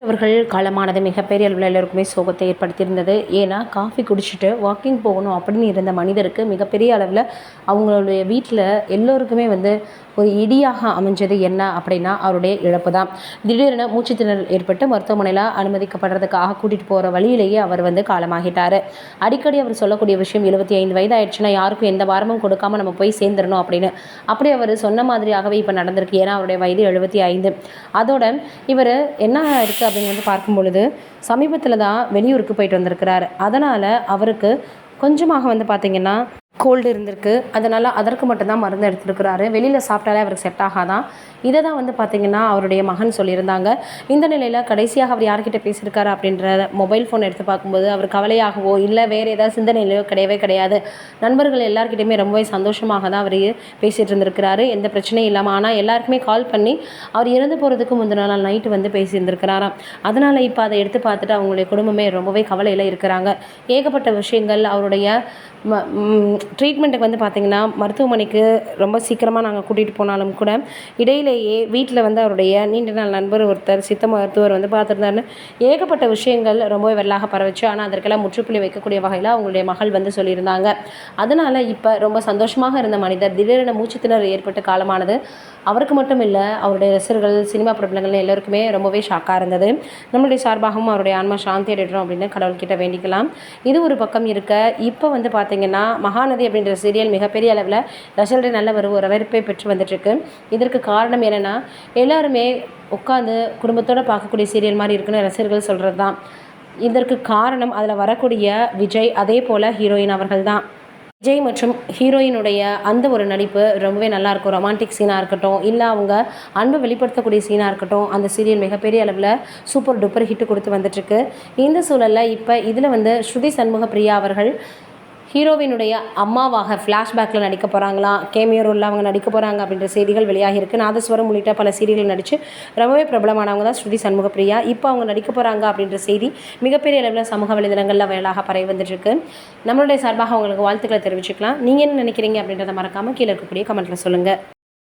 அவர்கள் காலமானது மிகப்பெரிய அளவில் எல்லோருக்குமே சோகத்தை ஏற்படுத்தியிருந்தது. ஏன்னா காஃபி குடிச்சிட்டு வாக்கிங் போகணும் அப்படின்னு இருந்த மனிதருக்கு மிகப்பெரிய அளவில் அவங்களுடைய வீட்டில் எல்லோருக்குமே ஒரு இடியாக அமைஞ்சது என்ன அப்படின்னா அவருடைய இழப்பு தான். திடீரென மூச்சுத்திணறல் ஏற்பட்டு மருத்துவமனையில் அனுமதிக்கப்படுறதுக்காக கூட்டிகிட்டு போகிற வழியிலேயே அவர் காலமாகிட்டார். அடிக்கடி அவர் சொல்லக்கூடிய விஷயம் 75 வயது ஆயிடுச்சுன்னா யாருக்கும் எந்த வாரமும் கொடுக்காம நம்ம போய் சேர்ந்துடணும் அப்படின்னு. அப்படி அவர் சொன்ன மாதிரியாகவே இப்போ நடந்திருக்கு. ஏன்னா அவருடைய வயது 75. அதோட இவர் என்ன இருக்குது அப்படின்னு பார்க்கும் பொழுது சமீபத்தில் தான் வெளியூருக்கு போயிட்டு வந்திருக்கிறார். அதனால் அவருக்கு கொஞ்சமாக பார்த்திங்கன்னா கோல்டு இருந்திருக்கு. அதனால் அதற்கு மட்டும்தான் மருந்து எடுத்துருக்கிறாரு. வெளியில் சாப்பிட்டாலே அவருக்கு செட் ஆகாதான். இதை தான் பார்த்திங்கன்னா அவருடைய மகன் சொல்லியிருந்தாங்க. இந்த நிலையில் கடைசியாக அவர் யார்கிட்ட பேசியிருக்காரு அப்படின்ற மொபைல் ஃபோன் எடுத்து பார்க்கும்போது அவர் கவலையாகவோ இல்லை வேறு ஏதாவது சிந்தனையிலையோ கிடையவே கிடையாது. நண்பர்கள் எல்லாருக்கிட்டையுமே ரொம்பவே சந்தோஷமாக தான் அவர் பேசிகிட்டு இருந்திருக்கிறாரு. எந்த பிரச்சனையும் இல்லாமல். ஆனால் எல்லாருக்குமே கால் பண்ணி அவர் இறந்து போகிறதுக்கு முந்தின நாள் நைட்டு பேசியிருந்திருக்கிறாராம். அதனால் இப்போ அதை எடுத்து பார்த்துட்டு அவங்களுடைய குடும்பமே ரொம்பவே கவலையில் இருக்கிறாங்க. ஏகப்பட்ட விஷயங்கள் அவருடைய ட்ரீட்மெண்ட்டுக்கு பார்த்திங்கன்னா மருத்துவமனைக்கு ரொம்ப சீக்கிரமாக நாங்கள் கூட்டிகிட்டு போனாலும் கூட இடையிலேயே வீட்டில் அவருடைய நீண்ட நாள் நண்பர் ஒருத்தர் சித்த மருத்துவர் பார்த்துருந்தாருன்னு ஏகப்பட்ட விஷயங்கள் ரொம்பவே வெள்ளாக பரவச்சு. ஆனால் அதற்கெல்லாம் முற்றுப்புள்ளி வைக்கக்கூடிய வகையில் அவங்களுடைய மகள் சொல்லியிருந்தாங்க. அதனால் இப்போ ரொம்ப சந்தோஷமாக இருந்த மனிதர் திடீரென மூச்சுத்திணறல் ஏற்பட்டு காலமானது அவருக்கு மட்டும் இல்லை, அவருடைய ரசிகர்கள் சினிமா பிரபலங்கள் எல்லோருக்குமே ரொம்பவே ஷாக்காக இருந்தது. நம்மளுடைய சார்பாகவும் அவருடைய ஆன்மா சாந்தி அடைகிறோம் அப்படின்னு கடவுள்கிட்ட வேண்டிக்கலாம். இது ஒரு பக்கம் இருக்க இப்போ பார்த்திங்கன்னா மகாநதி அப்படின்ற சீரியல் மிகப்பெரிய அளவில் ரசிகர்கள் நல்ல ஒரு வரவேற்பை பெற்று வந்துட்டுருக்கு. இதற்கு காரணம் என்னென்னா எல்லாருமே உட்காந்து குடும்பத்தோடு பார்க்கக்கூடிய சீரியல் மாதிரி இருக்குன்னு ரசிகர்கள் சொல்கிறது தான். இதற்கு காரணம் அதில் வரக்கூடிய விஜய், அதே போல் ஹீரோயின் அவர்கள் தான். விஜய் மற்றும் ஹீரோயினுடைய அந்த ஒரு நடிப்பு ரொம்பவே நல்லாயிருக்கும். ரொமான்டிக் சீனாக இருக்கட்டும், இல்லை அவங்க அன்பை வெளிப்படுத்தக்கூடிய சீனாக இருக்கட்டும், அந்த சீரியல் மிகப்பெரிய அளவில் சூப்பர் டூப்பர் ஹிட்டு கொடுத்து வந்துட்டுருக்கு. இந்த சூழலில் இப்போ இதில் ஸ்ருதி சண்முக பிரியா அவர்கள் ஹீரோவினுடைய அம்மாவாக ஃப்ளாஷ்பேக்கில் நடிக்க போகிறாங்களாம். கேமியோ ரோலில் அவங்க நடிக்க போகிறாங்க அப்படின்ற செய்திகள் வெளியாகிருக்கு. நாதஸ்வரம் உள்ளிட்ட பல சீரியல்கள் நடித்து ரொம்பவே பிரபலமானவங்க தான் ஸ்ருதி சண்முக பிரியா. இப்போ அவங்க நடிக்க போகிறாங்க அப்படின்ற செய்தி மிகப்பெரிய அளவில் சமூக வலைதளங்களில் வேலாக பரவி வந்துட்டுருக்கு. நம்மளுடைய சார்பாக அவங்களுக்கு வாழ்த்துக்களை தெரிவிச்சுக்கலாம். நீங்கள் என்ன நினைக்கிறீங்க அப்படின்றத மறக்காமல் கீழே இருக்கக்கூடிய கமெண்ட்டில் சொல்லுங்கள்.